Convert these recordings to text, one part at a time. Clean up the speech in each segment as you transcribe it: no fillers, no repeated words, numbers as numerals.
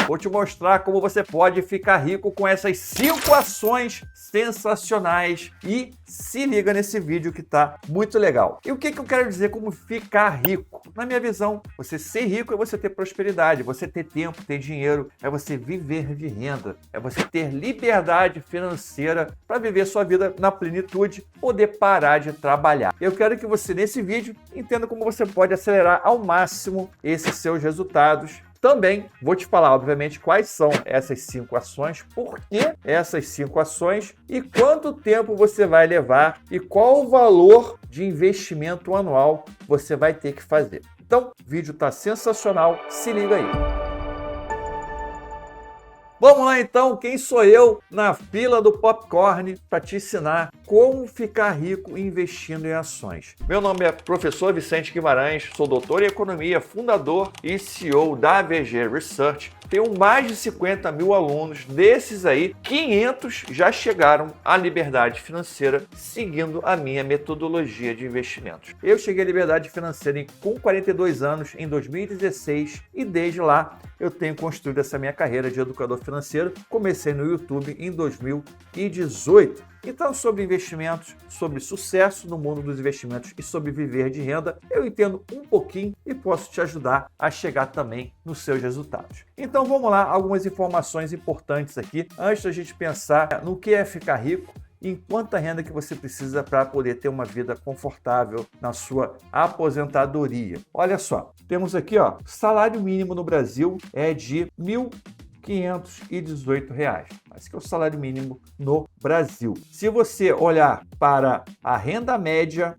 Vou te mostrar como você pode ficar rico com essas 5 ações sensacionais e se liga nesse vídeo que tá muito legal. E o que eu quero dizer como ficar rico? Na minha visão, você ser rico é você ter prosperidade, você ter tempo, ter dinheiro, é você viver de renda, é você ter liberdade financeira para viver sua vida na plenitude, poder parar de trabalhar. Eu quero que você nesse vídeo entenda como você pode acelerar ao máximo esses seus resultados. Também vou te falar, obviamente, quais são essas 5 ações, por que essas 5 ações e quanto tempo você vai levar e qual o valor de investimento anual você vai ter que fazer. Então, o vídeo está sensacional, se liga aí. Vamos lá então, quem sou eu na fila do popcorn para te ensinar como ficar rico investindo em ações. Meu nome é Professor Vicente Guimarães, sou doutor em economia, fundador e CEO da AVG Research. Tenho mais de 50 mil alunos, desses aí, 500 já chegaram à liberdade financeira seguindo a minha metodologia de investimentos. Eu cheguei à liberdade financeira com 42 anos em 2016 e desde lá eu tenho construído essa minha carreira de educador financeiro. Comecei no YouTube em 2018. Então, sobre investimentos, sobre sucesso no mundo dos investimentos e sobre viver de renda, eu entendo um pouquinho e posso te ajudar a chegar também nos seus resultados. Então, vamos lá, algumas informações importantes aqui, antes da gente pensar no que é ficar rico, em quanta renda que você precisa para poder ter uma vida confortável na sua aposentadoria. Olha só, temos aqui, ó, salário mínimo no Brasil é de R$ 1.518. Esse que é o salário mínimo no Brasil. Se você olhar para a renda média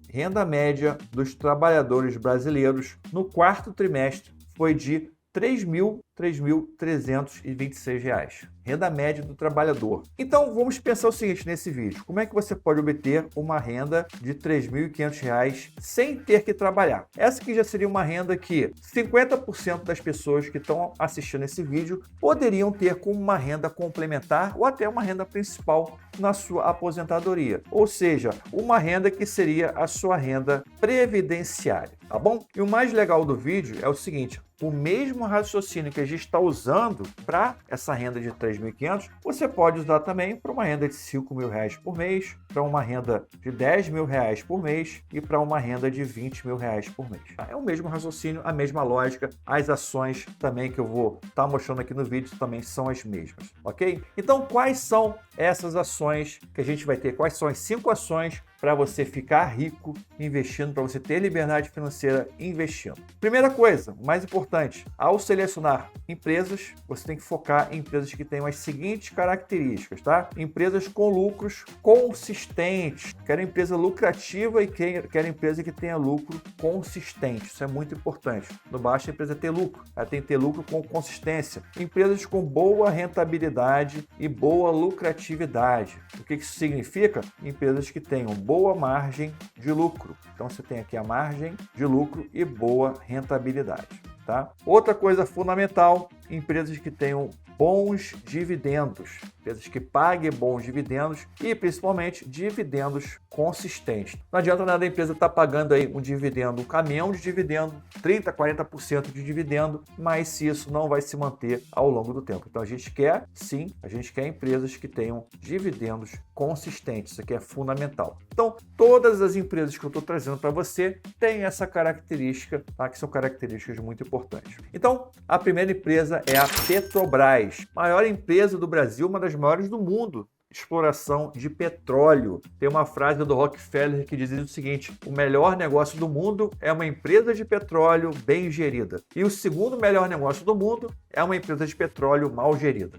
dos trabalhadores brasileiros no quarto trimestre foi de R$ 3.326. Renda média do trabalhador. Então, vamos pensar o seguinte nesse vídeo. Como é que você pode obter uma renda de R$ 3.500 sem ter que trabalhar? Essa aqui já seria uma renda que 50% das pessoas que estão assistindo esse vídeo poderiam ter como uma renda complementar ou até uma renda principal na sua aposentadoria. Ou seja, uma renda que seria a sua renda previdenciária, tá bom? E o mais legal do vídeo é o seguinte, o mesmo raciocínio que a gente está usando para essa renda de 3.500, você pode usar também para uma renda de R$5.000 por mês, para uma renda de R$10.000 por mês e para uma renda de R$20.000 por mês. É o mesmo raciocínio, a mesma lógica, as ações também que eu vou estar mostrando aqui no vídeo também são as mesmas, ok? Então, quais são essas ações que a gente vai ter? Quais são as 5 ações para você ficar rico investindo, para você ter liberdade financeira investindo? Primeira coisa, mais importante, ao selecionar empresas, você tem que focar em empresas que tenham as seguintes características, tá? Empresas com lucros consistentes. Quero empresa lucrativa e quero empresa que tenha lucro consistente. Isso é muito importante. Não basta a empresa ter lucro, ela tem que ter lucro com consistência. Empresas com boa rentabilidade e boa lucratividade. O que isso significa? Empresas que tenham boa margem de lucro. Então você tem aqui a margem de lucro e boa rentabilidade, tá? Outra coisa fundamental, empresas que tenham bons dividendos, empresas que paguem bons dividendos e principalmente dividendos consistentes. Não adianta nada a empresa estar pagando aí um dividendo, um caminhão de dividendo, 30%, 40% de dividendo, mas se isso não vai se manter ao longo do tempo. Então a gente quer, sim, a gente quer empresas que tenham dividendos consistentes, isso aqui é fundamental. Então todas as empresas que eu estou trazendo para você têm essa característica, tá? Que são características muito importantes. Então a primeira empresa é a Petrobras, maior empresa do Brasil, uma das maiores do mundo. Exploração de petróleo. Tem uma frase do Rockefeller que diz o seguinte: o melhor negócio do mundo é uma empresa de petróleo bem gerida. E o segundo melhor negócio do mundo é uma empresa de petróleo mal gerida.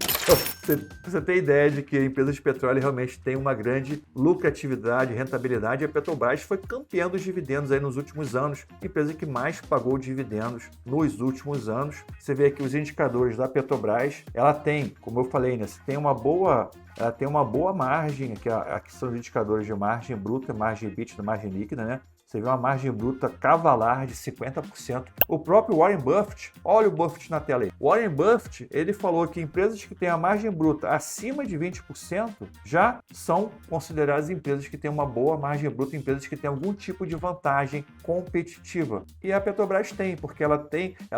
Você tem ideia de que a empresa de petróleo realmente tem uma grande lucratividade, rentabilidade. A Petrobras foi campeã dos dividendos aí nos últimos anos, empresa que mais pagou dividendos nos últimos anos. Você vê aqui os indicadores da Petrobras, ela tem, como eu falei, né, ela tem uma boa margem, aqui são os indicadores de margem bruta, margem EBITDA, margem líquida, né? Você vê uma margem bruta cavalar de 50%. O próprio Warren Buffett, olha o Buffett na tela aí. O Warren Buffett, ele falou que empresas que têm a margem bruta acima de 20% já são consideradas empresas que têm uma boa margem bruta, empresas que têm algum tipo de vantagem competitiva. E a Petrobras tem, porque ela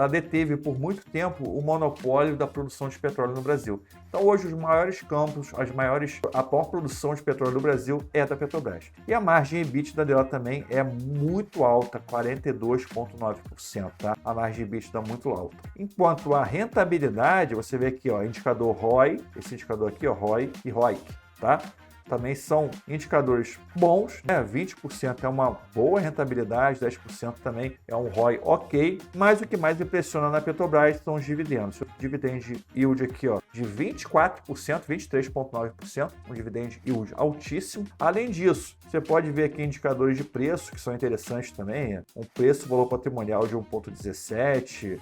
deteve por muito tempo o monopólio da produção de petróleo no Brasil. Então hoje os maiores campos, a maior produção de petróleo do Brasil é da Petrobras. E a margem EBITDA dela também é muito alta, 42,9%, tá? A margem EBITDA muito alta. Enquanto a rentabilidade, você vê aqui, ó, indicador ROI, esse indicador aqui, ó, ROI e ROIC, tá? Também são indicadores bons, né? 20% é uma boa rentabilidade, 10% também é um ROI ok, mas o que mais impressiona na Petrobras são os dividendos. O dividend yield aqui, ó, de 24%, 23,9%, um dividend yield altíssimo. Além disso, você pode ver aqui indicadores de preço, que são interessantes também, um preço-valor patrimonial de 1,17,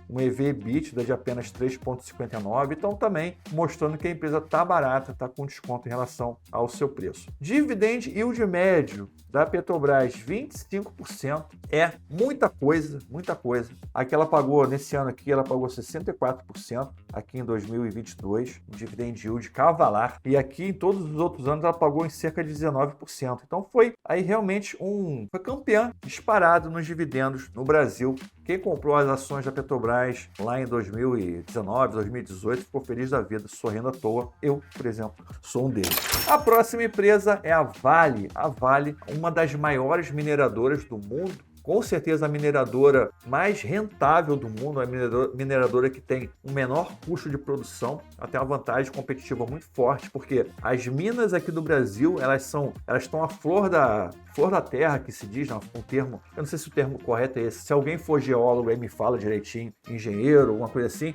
um EV/EBITDA de apenas 3,59, então também mostrando que a empresa está barata, está com desconto em relação ao seu preço. Dividend yield médio da Petrobras, 25%, é muita coisa, muita coisa. Aqui ela pagou, nesse ano aqui, ela pagou 64%, aqui em 2022, um dividend yield cavalar, e aqui em todos os outros anos ela pagou em cerca de 19%. Então foi aí realmente foi campeã disparado nos dividendos no Brasil. Quem comprou as ações da Petrobras lá em 2019, 2018, ficou feliz da vida, sorrindo à toa. Eu, por exemplo, sou um deles. A próxima empresa é a Vale. A Vale, uma das maiores mineradoras do mundo. Com certeza a mineradora mais rentável do mundo, a mineradora que tem um menor custo de produção, ela tem uma vantagem competitiva muito forte, porque as minas aqui do Brasil, elas estão à flor da terra, que se diz, um termo, eu não sei se o termo correto é esse, se alguém for geólogo aí me fala direitinho, engenheiro, alguma coisa assim,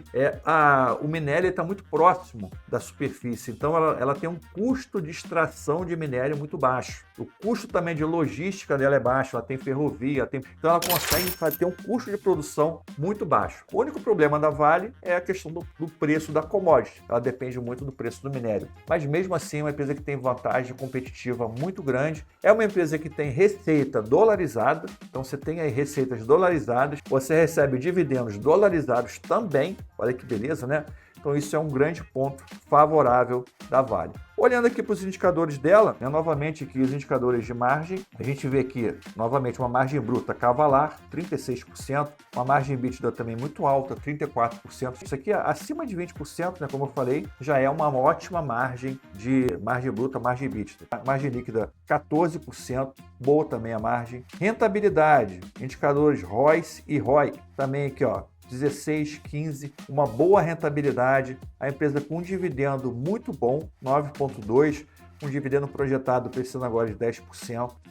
o minério está muito próximo da superfície, então ela tem um custo de extração de minério muito baixo. O custo também de logística dela é baixo, ela tem ferrovia, então ela consegue ter um custo de produção muito baixo. O único problema da Vale é a questão do preço da commodity. Ela depende muito do preço do minério. Mas mesmo assim é uma empresa que tem vantagem competitiva muito grande. É uma empresa que tem receita dolarizada. Então você tem aí receitas dolarizadas. Você recebe dividendos dolarizados também. Olha que beleza, né? Então isso é um grande ponto favorável da Vale. Olhando aqui para os indicadores dela, novamente aqui os indicadores de margem, a gente vê aqui novamente uma margem bruta cavalar, 36%, uma margem EBITDA também muito alta, 34%. Isso aqui acima de 20%, né, como eu falei, já é uma ótima margem de margem bruta, margem EBITDA. A margem líquida, 14%, boa também a margem. Rentabilidade, indicadores ROIC e ROIC, também aqui, ó, 16, 15, uma boa rentabilidade, a empresa com um dividendo muito bom, 9,2%, um dividendo projetado crescendo agora de 10%,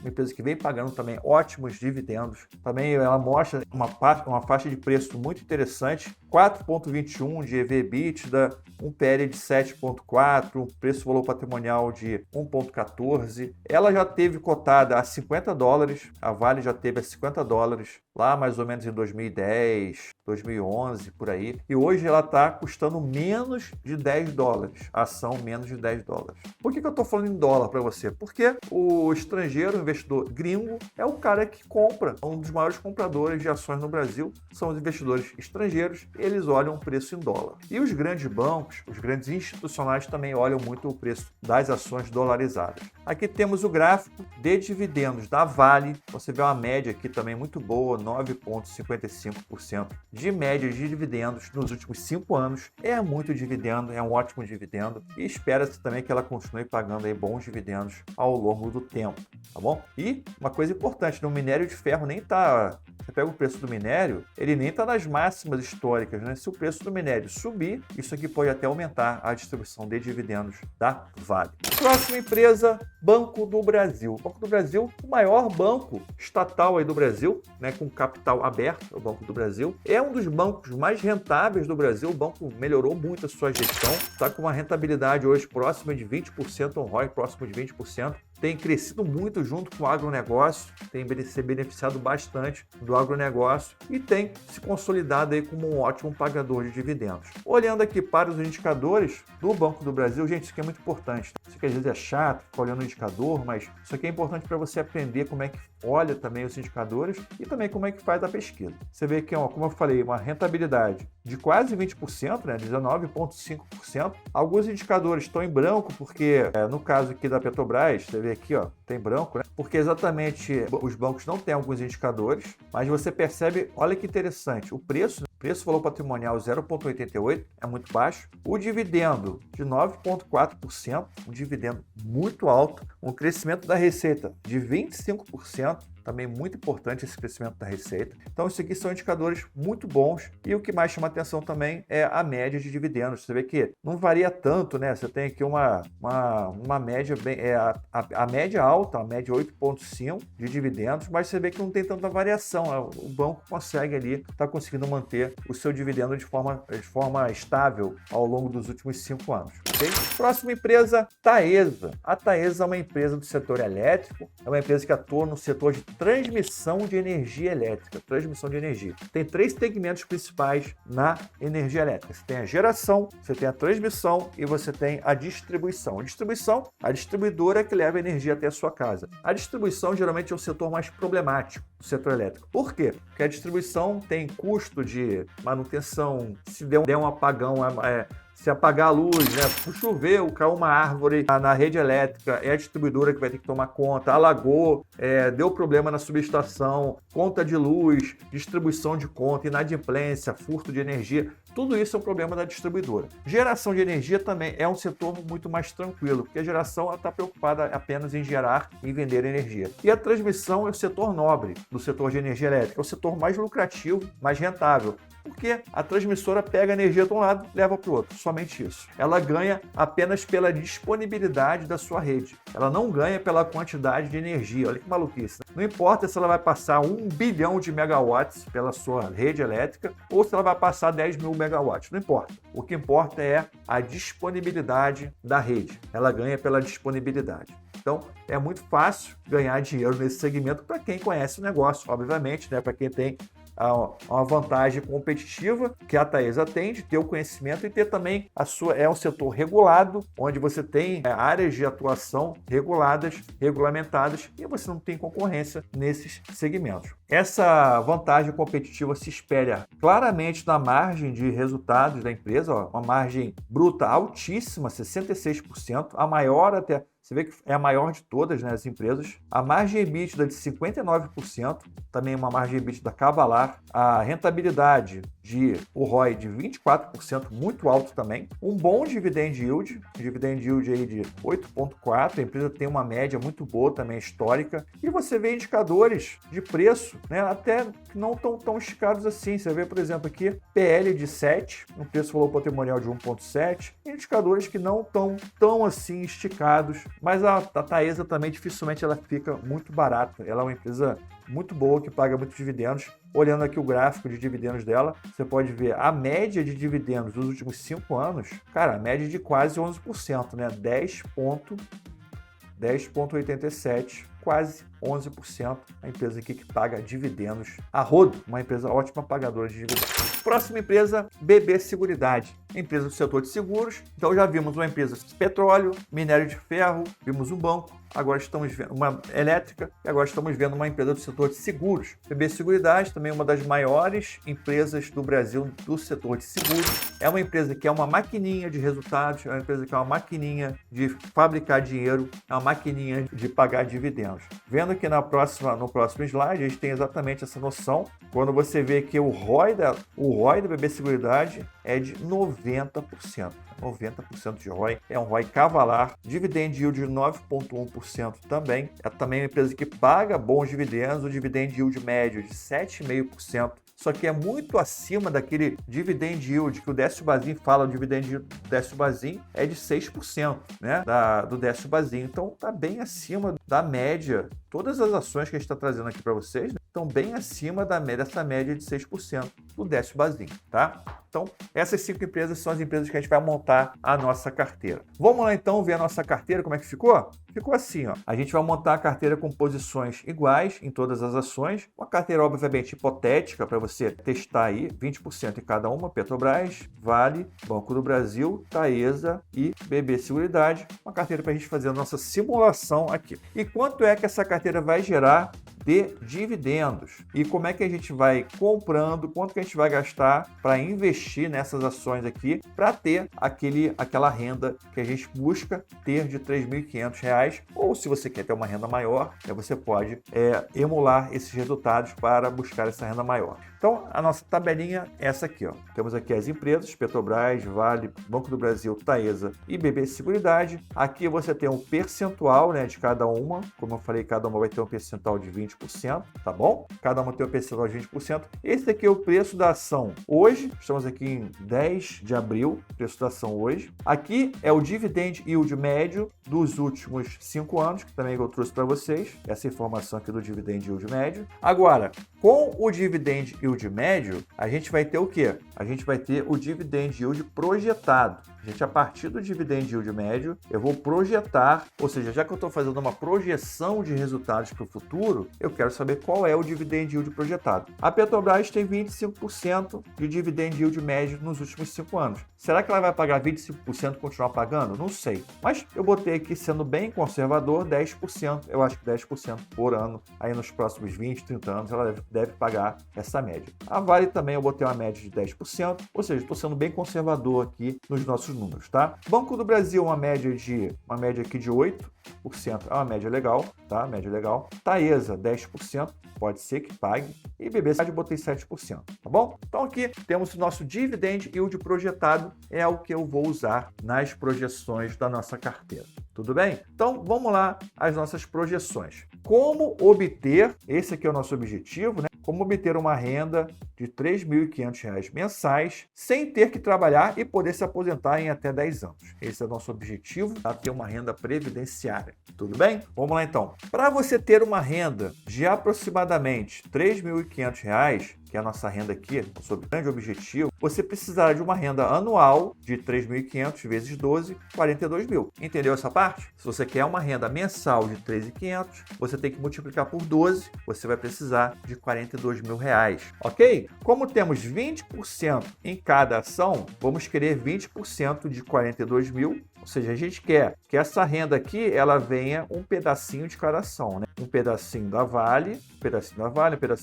uma empresa que vem pagando também ótimos dividendos. Também ela mostra uma faixa de preço muito interessante, 4,21 de EV/EBITDA, um PL de 7,4, um preço-valor patrimonial de 1,14. Ela já teve cotada a $50, a Vale já teve a $50, lá mais ou menos em 2010, 2011, por aí. E hoje ela está custando menos de $10, a ação menos de $10. Por que eu estou falando em dólar para você? Porque o estrangeiro, o investidor gringo, é o cara que compra, um dos maiores compradores de ações no Brasil, são os investidores estrangeiros, eles olham o preço em dólar. E os grandes bancos, os grandes institucionais também olham muito o preço das ações dolarizadas. Aqui temos o gráfico de dividendos da Vale, você vê uma média aqui também muito boa, 9,55% de média de dividendos nos últimos 5 anos. É muito dividendo, é um ótimo dividendo e espera-se também que ela continue pagando aí bons dividendos ao longo do tempo, tá bom? E uma coisa importante, no minério de ferro nem tá... Você pega o preço do minério, ele nem está nas máximas históricas, né? Se o preço do minério subir, isso aqui pode até aumentar a distribuição de dividendos da Vale. Próxima empresa, Banco do Brasil. O Banco do Brasil, o maior banco estatal aí do Brasil, né, com capital aberto, o Banco do Brasil. É um dos bancos mais rentáveis do Brasil. O banco melhorou muito a sua gestão, está com uma rentabilidade hoje próxima de 20%, um ROI próximo de 20%. Tem crescido muito junto com o agronegócio, tem se beneficiado bastante do agronegócio e tem se consolidado aí como um ótimo pagador de dividendos. Olhando aqui para os indicadores do Banco do Brasil, gente, isso aqui é muito importante. Isso sei que às vezes é chato ficar olhando o indicador, mas isso aqui é importante para você aprender como é que olha também os indicadores e também como é que faz a pesquisa. Você vê que, como eu falei, uma rentabilidade de quase 20%, né, 19,5%. Alguns indicadores estão em branco, porque no caso aqui da Petrobras, você vê aqui, ó, tem branco, né? Porque exatamente os bancos não têm alguns indicadores, mas você percebe, olha que interessante, o preço valor patrimonial 0,88, é muito baixo. O dividendo de 9,4%, um dividendo muito alto. Um crescimento da receita de 25%, também muito importante esse crescimento da receita. Então, isso aqui são indicadores muito bons. E o que mais chama atenção também é a média de dividendos. Você vê que não varia tanto, né? Você tem aqui uma média bem... a média alta, a média 8,5 de dividendos, mas você vê que não tem tanta variação. O banco consegue ali, está conseguindo manter o seu dividendo de forma estável ao longo dos últimos 5 anos. Okay? Próxima empresa, Taesa. A Taesa é uma empresa do setor elétrico, é uma empresa que atua no setor de transmissão de energia elétrica. Transmissão de energia. Tem 3 segmentos principais na energia elétrica. Você tem a geração, você tem a transmissão e você tem a distribuição. A distribuidora que leva a energia até a sua casa. A distribuição geralmente é o setor mais problemático do setor elétrico. Por quê? Porque a distribuição tem custo de manutenção, se der um apagão, se apagar a luz, né? Choveu, caiu uma árvore na rede elétrica, é a distribuidora que vai ter que tomar conta, alagou, deu problema na subestação, conta de luz, distribuição de conta, inadimplência, furto de energia, tudo isso é um problema da distribuidora. Geração de energia também é um setor muito mais tranquilo, porque a geração está preocupada apenas em gerar e vender energia. E a transmissão é o setor nobre do setor de energia elétrica, é o setor mais lucrativo, mais rentável, porque a transmissora pega a energia de um lado e leva para o outro, somente isso. Ela ganha apenas pela disponibilidade da sua rede. Ela não ganha pela quantidade de energia. Olha que maluquice, né? Não importa se ela vai passar 1 bilhão de megawatts pela sua rede elétrica ou se ela vai passar 10 mil megawatts. Não importa. O que importa é a disponibilidade da rede. Ela ganha pela disponibilidade. Então, é muito fácil ganhar dinheiro nesse segmento para quem conhece o negócio, obviamente, né? Para quem tem uma vantagem competitiva que a Taesa tem de ter o conhecimento e ter também é um setor regulado, onde você tem áreas de atuação reguladas, regulamentadas e você não tem concorrência nesses segmentos. Essa vantagem competitiva se espelha claramente na margem de resultados da empresa, uma margem bruta altíssima, 66%, a maior até. Você vê que é a maior de todas, né, as empresas. A margem EBITDA de 59%, também uma margem EBITDA cavalar. A rentabilidade o ROI de 24%, muito alto também. Um bom dividend yield aí de 8,4%. A empresa tem uma média muito boa também, histórica. E você vê indicadores de preço, né, até que não tão esticados assim. Você vê, por exemplo, aqui PL de 7, um preço valor patrimonial de 1,7. Indicadores que não estão tão assim esticados. Mas a Taesa também dificilmente ela fica muito barata. Ela é uma empresa muito boa que paga muitos dividendos. Olhando aqui o gráfico de dividendos dela, você pode ver a média de dividendos dos últimos 5 anos, cara, a média de quase 11%, né? 10,87%, quase 11%. A empresa aqui que paga dividendos a rodo, uma empresa ótima pagadora de dividendos. Próxima empresa, BB Seguridade, empresa do setor de seguros. Então já vimos uma empresa de petróleo, minério de ferro, vimos um banco, agora estamos vendo uma elétrica e agora estamos vendo uma empresa do setor de seguros. BB Seguridade, também uma das maiores empresas do Brasil do setor de seguros. É uma empresa que é uma maquininha de resultados, é uma empresa que é uma maquininha de fabricar dinheiro, é uma maquininha de pagar dividendos. Vendo aqui no próximo slide, a gente tem exatamente essa noção. Quando você vê que o ROI da BB Seguridade é de 90%. 90% de ROI, é um ROI cavalar, dividend yield de 9,1% também, é também uma empresa que paga bons dividendos, o dividend yield médio de 7,5%, só que é muito acima daquele dividend yield que o Décio Bazin fala, o dividend yield do Décio Bazin é de 6%, né, do Décio Bazin, então está bem acima da média. Todas as ações que a gente está trazendo aqui para vocês, né, estão bem acima dessa média de 6% do Décio Bazin, tá? Então, essas 5 empresas são as empresas que a gente vai montar a nossa carteira. Vamos lá então ver a nossa carteira, como é que ficou? Ficou assim, ó. A gente vai montar a carteira com posições iguais em todas as ações. Uma carteira, obviamente, hipotética para você testar aí, 20% em cada uma, Petrobras, Vale, Banco do Brasil, Taesa e BB Seguridade. Uma carteira para a gente fazer a nossa simulação aqui. E quanto é que essa carteira vai gerar de dividendos? E como é que a gente vai comprando, quanto que a gente vai gastar para investir nessas ações aqui, para ter aquela renda que a gente busca ter de R$ 3.500, ou se você quer ter uma renda maior, você pode emular esses resultados para buscar essa renda maior. Então, a nossa tabelinha é essa aqui, ó. Temos aqui as empresas, Petrobras, Vale, Banco do Brasil, Taesa e BB Seguridade. Aqui você tem um percentual, né, de cada uma. Como eu falei, cada uma vai ter um percentual de 20%, tá bom? Cada uma tem um percentual de 20%. Esse aqui é o preço da ação hoje. Estamos aqui em 10 de abril, preço da ação hoje. Aqui é o dividend yield médio dos últimos 5 anos, que também eu trouxe para vocês, essa informação aqui do dividend yield médio. Agora, com o dividend yield médio, a gente vai ter o quê? A gente vai ter o dividend yield projetado. A partir do dividend yield médio, eu vou projetar, ou seja, já que eu estou fazendo uma projeção de resultados para o futuro, eu quero saber qual é o dividend yield projetado. A Petrobras tem 25% de dividend yield médio nos últimos 5 anos. Será que ela vai pagar 25% e continuar pagando? Não sei. Mas eu botei aqui, sendo bem conservador, 10%. Eu acho que 10% por ano, aí nos próximos 20, 30 anos, ela deve pagar essa média. A Vale também eu botei uma média de 10%, ou seja, estou sendo bem conservador aqui nos nossos números, tá? Banco do Brasil, uma média aqui de 8%, é uma média legal, tá? Média legal. Taesa, 10%, pode ser que pague. E BB Seguridade, botei 7%, tá bom? Então aqui temos o nosso dividend yield projetado, é o que eu vou usar nas projeções da nossa carteira. Tudo bem? Então vamos lá às nossas projeções. Como obter, esse aqui é o nosso objetivo, né? Como obter uma renda de R$ 3.500 mensais sem ter que trabalhar e poder se aposentar em até 10 anos. Esse é o nosso objetivo, para ter uma renda previdenciária. Tudo bem? Vamos lá então. Para você ter uma renda de aproximadamente R$ 3.500, que é a nossa renda aqui, sob grande objetivo, você precisará de uma renda anual de 3.500 vezes 12, 42 mil. Entendeu essa parte? Se você quer uma renda mensal de 3.500, você tem que multiplicar por 12, você vai precisar de 42 mil reais, ok? Como temos 20% em cada ação, vamos querer 20% de 42 mil, ou seja, a gente quer que essa renda aqui, ela venha um pedacinho de cada ação, né? Um pedacinho da Vale, um pedacinho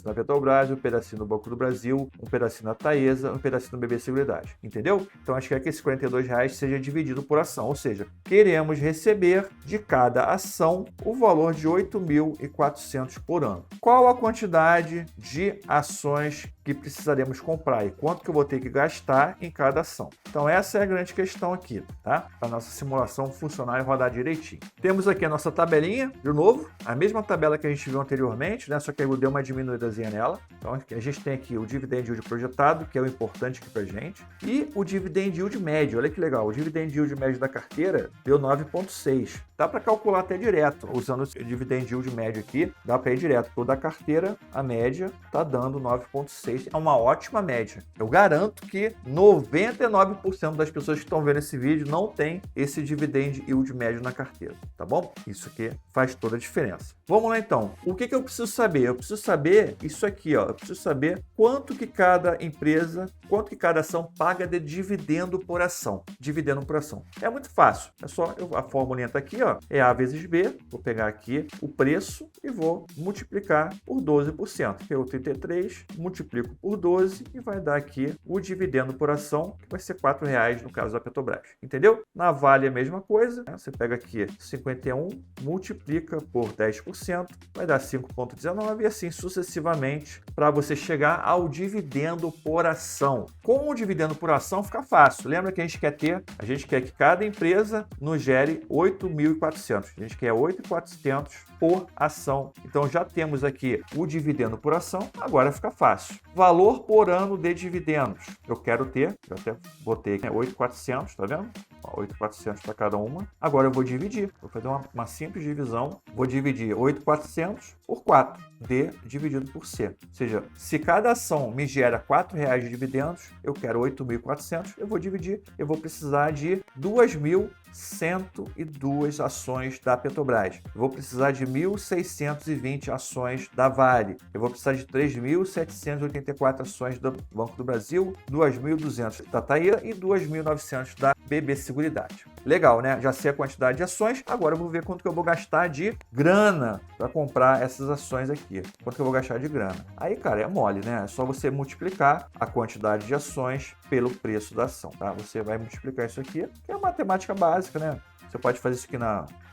da Petrobras, um pedacinho do Banco do Brasil, um pedacinho da Taesa, um pedacinho do BB Seguridade, entendeu? Então a gente quer que esse R$ 42 seja dividido por ação, ou seja, queremos receber de cada ação o valor de 8.400 por ano. Qual a quantidade de ações que precisaremos comprar e quanto que eu vou ter que gastar em cada ação? Então essa é a grande questão aqui, tá? Para a nossa simulação funcionar e rodar direitinho. Temos aqui a nossa tabelinha, de novo, a mesma tabela que a gente viu anteriormente, né? Só que eu dei uma diminuidazinha nela. Então a gente tem aqui o dividend yield projetado, que é o importante aqui pra gente, e o dividend yield médio. Olha que legal, o dividend yield médio da carteira deu 9,6. Dá para calcular até direto, usando o dividend yield médio aqui, dá para ir direto. Toda a carteira, a média está dando 9,6, é uma ótima média. Eu garanto que 99% das pessoas que estão vendo esse vídeo não tem esse dividend yield médio na carteira, tá bom? Isso aqui faz toda a diferença. Vamos lá então, o que eu preciso saber? Eu preciso saber isso aqui, ó. Eu preciso saber quanto que cada empresa, quanto que cada ação paga de dividendo por ação. Dividendo por ação. É muito fácil, é só, a formulinha está aqui, ó, é A vezes B, vou pegar aqui o preço e vou multiplicar por 12%, que é o 33, multiplico por 12 e vai dar aqui o dividendo por ação, que vai ser R$ 4,00 no caso da Petrobras, entendeu? Na Vale a mesma coisa, né? Você pega aqui 51, multiplica por 10%, vai dar 5,19 e assim sucessivamente para você chegar ao dividendo por ação. Com o dividendo por ação fica fácil, lembra que a gente quer que cada empresa nos gere 8.400, a gente quer 8.400 por ação. Então já temos aqui o dividendo por ação, agora fica fácil. Valor por ano de dividendos. Eu quero ter, eu até botei aqui 8.400, tá vendo? 8.400 para cada uma. Agora eu vou dividir. Vou fazer uma simples divisão. Vou dividir 8.400 por 4. D dividido por C. Ou seja, se cada ação me gera R$4 de dividendos, eu quero 8.400, eu vou dividir. Eu vou precisar de 2.102 ações da Petrobras. Eu vou precisar de 1.620 ações da Vale. Eu vou precisar de 3.784 ações do Banco do Brasil, 2.200 da Taia e 2.900 da BB Seguridade. Legal, né? Já sei a quantidade de ações. Agora eu vou ver quanto que eu vou gastar de grana para comprar essas ações aqui. Quanto que eu vou gastar de grana. Aí, cara, é mole, né? É só você multiplicar a quantidade de ações pelo preço da ação, tá? Você vai multiplicar isso aqui, que é matemática básica, né? Você pode fazer isso aqui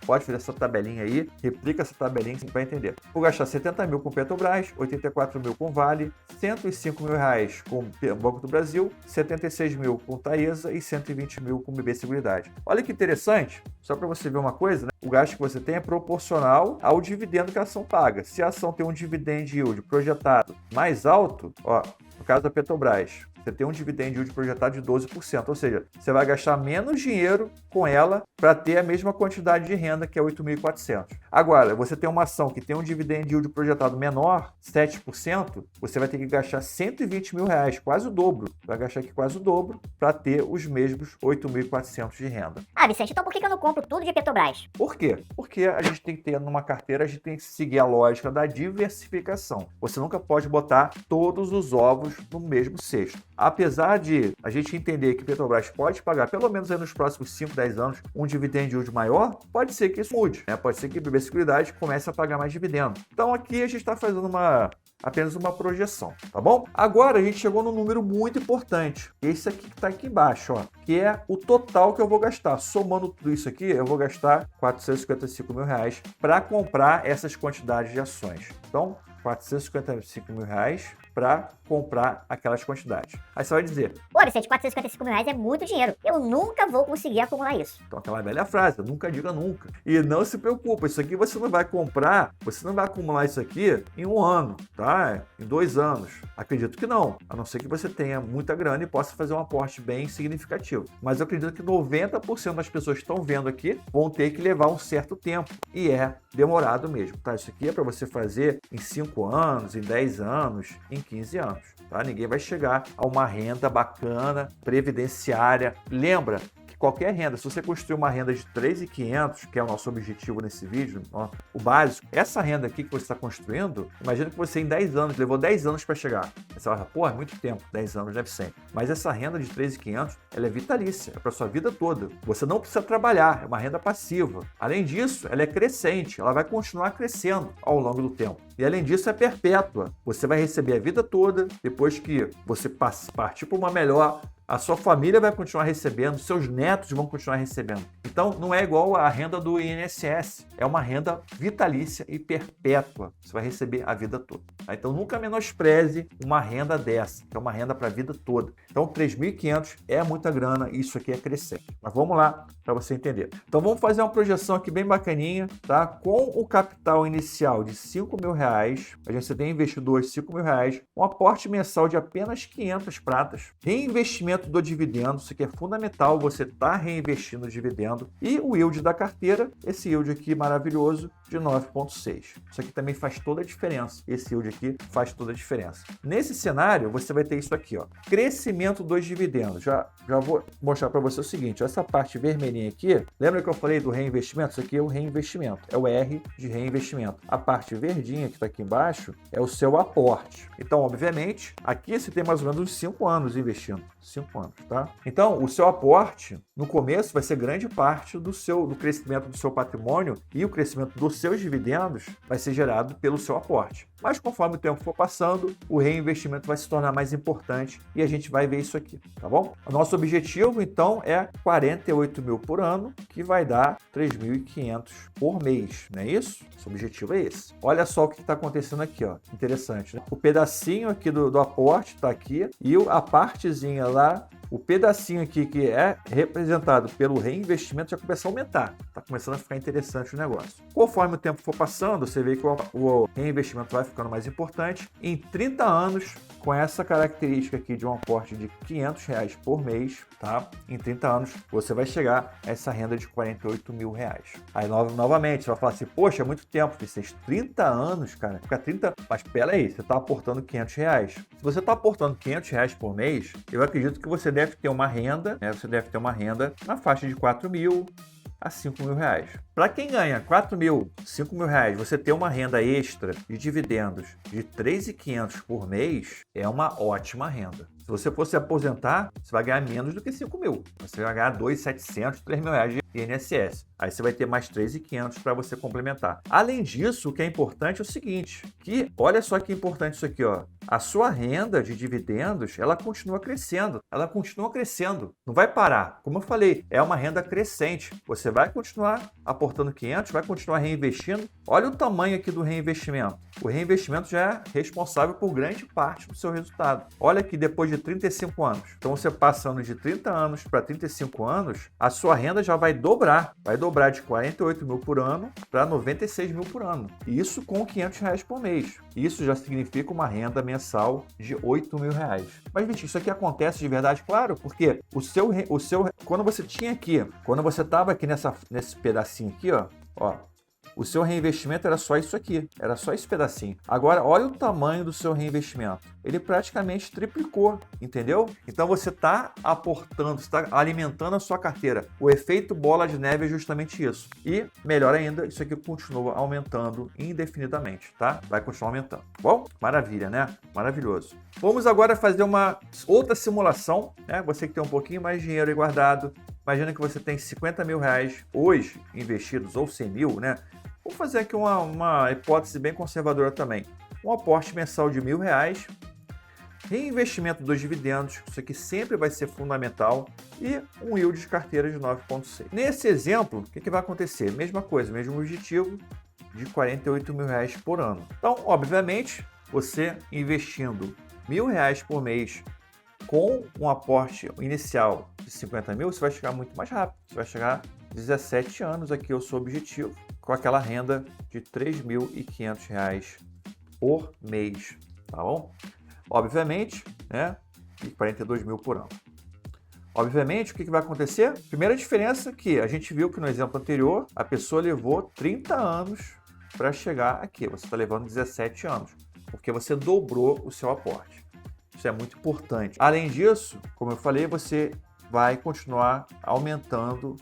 Pode fazer essa tabelinha aí, replica essa tabelinha que você vai entender. Vou gastar 70 mil com Petrobras, 84 mil com Vale, 105 mil reais com Banco do Brasil, 76 mil com Taesa e 120 mil com BB Seguridade. Olha que interessante, só para você ver uma coisa, né? O gasto que você tem é proporcional ao dividendo que a ação paga. Se a ação tem um dividend yield projetado mais alto, no caso da Petrobras, você tem um dividend yield projetado de 12%, ou seja, você vai gastar menos dinheiro com ela para ter a mesma quantidade de renda, que é 8.400. Agora, você tem uma ação que tem um dividend yield projetado menor, 7%, você vai ter que gastar 120 mil reais, quase o dobro. Vai gastar aqui quase o dobro para ter os mesmos 8.400 de renda. Vicente, então por que eu não compro tudo de Petrobras? Por quê? Porque a gente tem que ter numa carteira, a gente tem que seguir a lógica da diversificação. Você nunca pode botar todos os ovos no mesmo cesto. Apesar de a gente entender que Petrobras pode pagar, pelo menos aí nos próximos 5, 10 anos, um dividend yield maior, pode ser que isso mude, né? Pode ser que a BB Seguridade comece a pagar mais dividendo. Então aqui a gente está fazendo apenas uma projeção, tá bom? Agora a gente chegou num número muito importante, esse aqui que está aqui embaixo, que é o total que eu vou gastar. Somando tudo isso aqui, eu vou gastar 455 mil reais para comprar essas quantidades de ações. Então, 455 mil reais para comprar aquelas quantidades. Aí você vai dizer: Vicente, 455 mil reais é muito dinheiro. Eu nunca vou conseguir acumular isso. Então, aquela velha frase, nunca diga nunca. E não se preocupa, isso aqui você não vai comprar, você não vai acumular isso aqui em 1 ano, tá? Em 2 anos. Acredito que não, a não ser que você tenha muita grana e possa fazer um aporte bem significativo. Mas eu acredito que 90% das pessoas que estão vendo aqui vão ter que levar um certo tempo. E é demorado mesmo, tá? Isso aqui é para você fazer em 5 anos, em 10 anos, em 15 anos, tá? Ninguém vai chegar a uma renda bacana, previdenciária. Lembra que qualquer renda, se você construir uma renda de 3.500, que é o nosso objetivo nesse vídeo, o básico, essa renda aqui que você está construindo, imagina que você em 10 anos, levou 10 anos para chegar. Você vai falar, é muito tempo, 10 anos deve ser. Mas essa renda de 3.500, ela é vitalícia, é para sua vida toda. Você não precisa trabalhar, é uma renda passiva. Além disso, ela é crescente, ela vai continuar crescendo ao longo do tempo. E além disso, é perpétua. Você vai receber a vida toda, depois que você partir para uma melhor, a sua família vai continuar recebendo, seus netos vão continuar recebendo. Então, não é igual a renda do INSS, é uma renda vitalícia e perpétua. Você vai receber a vida toda. Então, nunca menospreze uma renda dessa, que é uma renda para a vida toda. Então, 3.500 é muita grana e isso aqui é crescente. Mas vamos lá para você entender. Então, vamos fazer uma projeção aqui bem bacaninha, tá? Com o capital inicial de 5 mil reais, a gente tem investido hoje 5 mil reais, um aporte mensal de apenas 500 pratas, reinvestimento do dividendo, isso aqui é fundamental, você está reinvestindo o dividendo, e o yield da carteira, esse yield aqui maravilhoso, de 9,6. Isso aqui também faz toda a diferença. Esse yield aqui faz toda a diferença. Nesse cenário, você vai ter isso aqui, crescimento dos dividendos. Já vou mostrar para você o seguinte, essa parte vermelhinha aqui, lembra que eu falei do reinvestimento? Isso aqui é o reinvestimento, é o R de reinvestimento. A parte verdinha que está aqui embaixo é o seu aporte. Então, obviamente, aqui você tem mais ou menos uns 5 anos investindo. 5 anos, tá? Então, o seu aporte, no começo, vai ser grande parte do crescimento do seu patrimônio e o crescimento dos seus dividendos vai ser gerado pelo seu aporte. Mas conforme o tempo for passando, o reinvestimento vai se tornar mais importante e a gente vai ver isso aqui, tá bom? O nosso objetivo, então, é 48 mil por ano, que vai dar 3.500 por mês, não é isso? Esse objetivo é esse. Olha só o que está acontecendo aqui, interessante, né? O pedacinho aqui do aporte está aqui e a partezinha lá, o pedacinho aqui que é representado pelo reinvestimento já começa a aumentar. Está começando a ficar interessante o negócio. Conforme o tempo for passando, você vê que o reinvestimento vai ficando mais importante. Em 30 anos, com essa característica aqui de um aporte de R$500 por mês, tá? Em 30 anos, você vai chegar a essa renda de R$48 mil. Aí, novamente, você vai falar assim, poxa, é muito tempo, Vicente, 30 anos, cara, fica 30... Mas pera aí, você está aportando R$500. Se você está aportando R$500 por mês, eu acredito que você deve ter uma renda, né? Você deve ter uma renda na faixa de R$4 mil a R$5 mil. Para quem ganha R$4 mil, R$5 mil, você ter uma renda extra de dividendos de R$3.500 por mês é uma ótima renda. Se você for se aposentar, você vai ganhar menos do que R$5 mil. Você vai ganhar R$2.700, R$3.000 de INSS. Aí você vai ter mais R$3.500 para você complementar. Além disso, o que é importante é o seguinte, que olha só que importante isso aqui, ó. A sua renda de dividendos, ela continua crescendo. Ela continua crescendo. Não vai parar. Como eu falei, é uma renda crescente. Você vai continuar aportando 500, vai continuar reinvestindo. Olha o tamanho aqui do reinvestimento. O reinvestimento já é responsável por grande parte do seu resultado. Olha que depois de 35 anos. Então, você passando de 30 anos para 35 anos, a sua renda já vai dobrar. Vai dobrar de 48 mil por ano para 96 mil por ano. E isso com R$500 por mês. Isso já significa uma renda mensal de R$8 mil. Mas, Vitinho, isso aqui acontece de verdade? Claro, porque quando você tinha aqui, quando você estava aqui nesse pedacinho aqui, ó, o seu reinvestimento era só isso aqui, era só esse pedacinho. Agora, olha o tamanho do seu reinvestimento. Ele praticamente triplicou, entendeu? Então, você está aportando, está alimentando a sua carteira. O efeito bola de neve é justamente isso. E, melhor ainda, isso aqui continua aumentando indefinidamente, tá? Vai continuar aumentando. Bom, maravilha, né? Maravilhoso. Vamos agora fazer uma outra simulação, né? Você que tem um pouquinho mais de dinheiro aí guardado. Imagina que você tem R$50 mil hoje investidos, ou 100 mil, né? Vou fazer aqui uma hipótese bem conservadora também. Um aporte mensal de R$1.000, reinvestimento dos dividendos, isso aqui sempre vai ser fundamental, e um yield de carteira de 9,6. Nesse exemplo, o que vai acontecer? Mesma coisa, mesmo objetivo de R$48 mil por ano. Então, obviamente, você investindo R$1.000 por mês com um aporte inicial de 50 mil, você vai chegar muito mais rápido. Você vai chegar a 17 anos, aqui é o seu objetivo, com aquela renda de R$3.500 por mês, tá bom? Obviamente, né? E 42 mil por ano. Obviamente, o que vai acontecer? Primeira diferença é que a gente viu que no exemplo anterior, a pessoa levou 30 anos para chegar aqui. Você está levando 17 anos, porque você dobrou o seu aporte. Isso é muito importante. Além disso, como eu falei, você vai continuar aumentando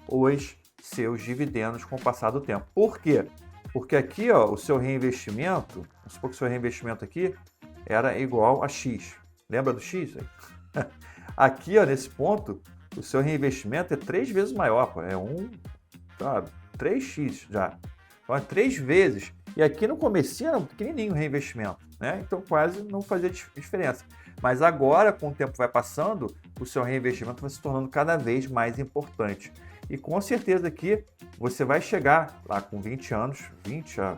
os seus dividendos com o passar do tempo. Por quê? Porque aqui, ó, o seu reinvestimento, vamos supor que o seu reinvestimento aqui era igual a X. Lembra do X? Aqui, ó, nesse ponto, o seu reinvestimento é 3 vezes maior, pô. É 3x já. Então é 3 vezes. E aqui no começo era pequenininho o reinvestimento, né? Então quase não fazia diferença. Mas agora, com o tempo vai passando, o seu reinvestimento vai se tornando cada vez mais importante. E com certeza aqui você vai chegar lá com 20 anos, 20 a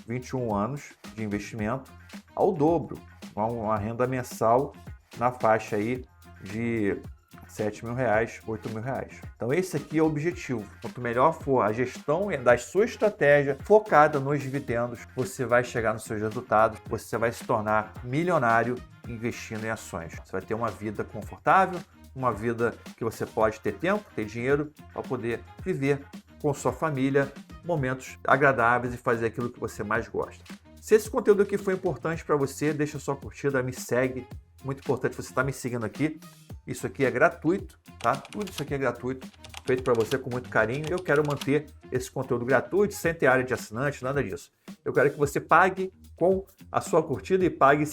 21 anos de investimento ao dobro, com uma renda mensal na faixa aí de R$7 mil, R$8 mil. Então esse aqui é o objetivo. Quanto melhor for a gestão da sua estratégia focada nos dividendos, você vai chegar nos seus resultados, você vai se tornar milionário investindo em ações. Você vai ter uma vida confortável, uma vida que você pode ter tempo, ter dinheiro para poder viver com sua família momentos agradáveis e fazer aquilo que você mais gosta. Se esse conteúdo aqui foi importante para você, deixa sua curtida, me segue. Muito importante você estar me seguindo aqui. Isso aqui é gratuito, tá? Tudo isso aqui é gratuito, feito para você com muito carinho. Eu quero manter esse conteúdo gratuito, sem ter área de assinante, nada disso. Eu quero que você pague com a sua curtida e pague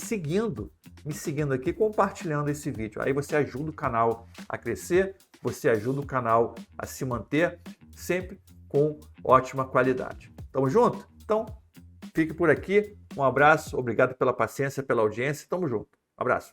me seguindo aqui, compartilhando esse vídeo. Aí você ajuda o canal a crescer, você ajuda o canal a se manter sempre com ótima qualidade. Tamo junto? Então, fique por aqui. Um abraço, obrigado pela paciência, pela audiência. Tamo junto. Um abraço.